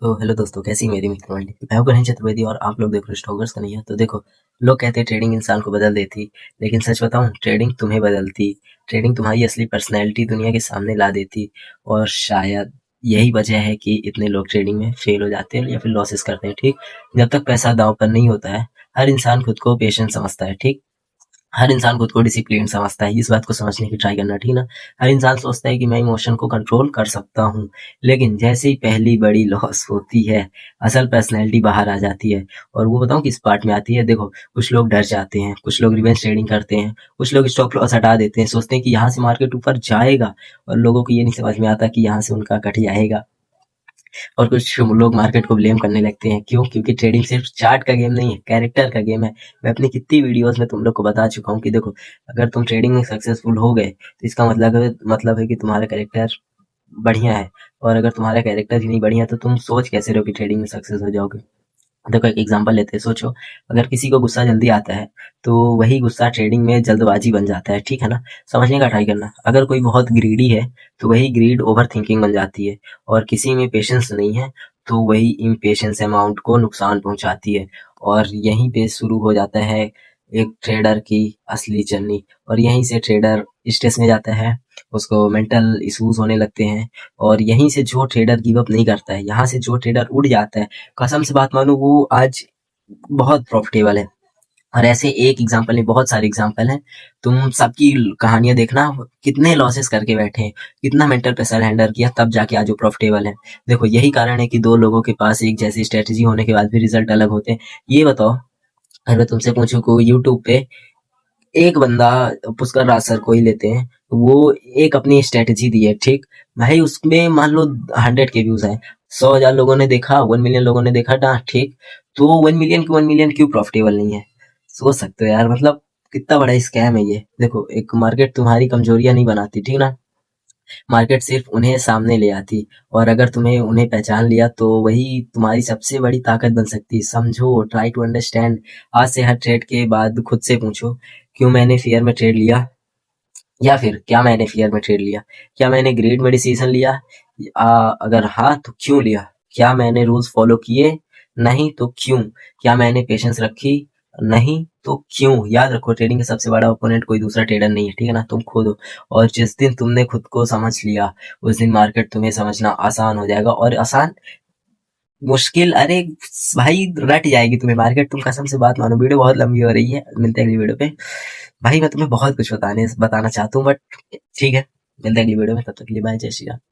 तो हेलो दोस्तों, कैसी मेरी मित्र मंडली। मैं हूं गणेश चतुर्वेदी और आप लोग देख रहे हो स्टॉकर्स कन्हैया। तो देखो, लोग कहते हैं ट्रेडिंग इंसान को बदल देती, लेकिन सच बताऊं, ट्रेडिंग तुम्हें बदलती। ट्रेडिंग तुम्हारी असली पर्सनैलिटी दुनिया के सामने ला देती। और शायद यही वजह है कि इतने लोग ट्रेडिंग में फेल हो जाते हैं या फिर लॉसेस करते हैं। ठीक, जब तक पैसा दांव पर नहीं होता है, हर इंसान खुद को पेशेंट समझता है। ठीक, हर इंसान खुद को डिसिप्लिन समझता है। इस बात को समझने की ट्राई करना, ठीक ना। हर इंसान सोचता है कि मैं इमोशन को कंट्रोल कर सकता हूँ, लेकिन जैसे ही पहली बड़ी लॉस होती है, असल पर्सनैलिटी बाहर आ जाती है। और वो बताऊँ किस पार्ट में आती है। देखो, कुछ लोग डर जाते हैं, कुछ लोग रिवेंज ट्रेडिंग करते हैं, कुछ लोग स्टॉप लॉस हटा देते हैं, सोचते हैं कि यहाँ से मार्केट ऊपर जाएगा, और लोगों को ये नहीं समझ में आता कि यहाँ से उनका कट जाएगा। और कुछ लोग मार्केट को ब्लेम करने लगते हैं। क्यों? क्योंकि ट्रेडिंग सिर्फ चार्ट का गेम नहीं है, कैरेक्टर का गेम है। मैं अपनी कितनी वीडियोस में तुम लोग को बता चुका हूँ कि देखो, अगर तुम ट्रेडिंग में सक्सेसफुल हो गए तो इसका मतलब है कि तुम्हारा कैरेक्टर बढ़िया है। और अगर तुम्हारा कैरेक्टर ही नहीं बढ़िया तो तुम सोच कैसे रहो कि ट्रेडिंग में सक्सेस हो जाओगे। देखो, एक एग्जांपल लेते हैं। सोचो, अगर किसी को गुस्सा जल्दी आता है तो वही गुस्सा ट्रेडिंग में जल्दबाजी बन जाता है। ठीक है ना। समझने का ट्राई करना। अगर कोई बहुत ग्रीडी है तो वही ग्रीड ओवर थिंकिंग बन जाती है। और किसी में पेशेंस नहीं है तो वही इम्पेशेंस अमाउंट को नुकसान पहुंचाती है। और यहीं पे शुरू हो जाता है एक ट्रेडर की असली जर्नी। और यहीं से ट्रेडर स्ट्रेस में जाता है, उसको मेंटल इश्यूज होने लगते हैं। और यहीं से जो ट्रेडर गिव अप नहीं करता है, यहाँ से जो ट्रेडर उड़ जाता है, कसम से बात मानो, वो आज बहुत प्रॉफिटेबल है। और ऐसे एक एग्जांपल नहीं, बहुत सारे एग्जांपल हैं। तुम सबकी कहानियां देखना, कितने लॉसेस करके बैठे हैं, कितना मेंटल प्रेशर हैंडल किया, तब जाके आज वो प्रॉफिटेबल है। देखो, यही कारण है कि दो लोगों के पास एक जैसी स्ट्रेटेजी होने के बाद भी रिजल्ट अलग होते हैं। ये बताओ, अगर मैं तुमसे पूछूं को यूट्यूब पे एक बंदा, पुष्कर राज सर को ही लेते हैं, वो एक अपनी स्ट्रेटेजी दी है। ठीक, भाई उसमें मान लो 100 के व्यूज हैं, 100,000 लोगों ने देखा, 1 मिलियन लोगों ने देखा ना। ठीक, तो 1 मिलियन क्यों प्रॉफिटेबल नहीं है? सोच सकते हो यार, मतलब कितना बड़ा स्कैम है ये। देखो, एक मार्केट तुम्हारी कमजोरियां नहीं बनाती, ठीक ना। मार्केट सिर्फ उन्हें सामने ले आती। और अगर तुम्हें उन्हें पहचान लिया तो वही तुम्हारी सबसे बड़ी ताकत बन सकती है। समझो, ट्राई टू अंडरस्टैंड। आज से हर ट्रेड के बाद खुद से पूछो, क्यों मैंने फियर में ट्रेड लिया? या फिर क्या मैंने फियर में ट्रेड लिया? क्या मैंने ग्रीड में डिसीजन लिया? अगर हाँ तो क्यों लिया? क्या मैंने रूल्स फॉलो किए? नहीं तो क्यों? क्या मैंने पेशेंस रखी? नहीं तो क्यों? याद रखो, ट्रेडिंग का सबसे बड़ा ओपोनेंट कोई दूसरा ट्रेडर नहीं है, ठीक है ना, तुम खुद हो। और जिस दिन तुमने खुद को समझ लिया, उस दिन मार्केट तुम्हें समझना आसान हो जाएगा। और आसान, मुश्किल, अरे भाई, रट जाएगी तुम्हें मार्केट। तुम कसम से बात मानो, वीडियो बहुत लंबी हो रही है, मिलते हैं अगली वीडियो पे। भाई मैं तुम्हें बहुत कुछ बताना चाहता हूँ, बट ठीक है, मिलते हैं अगली वीडियो में। तब तक के लिए बाय, जय श्री राम।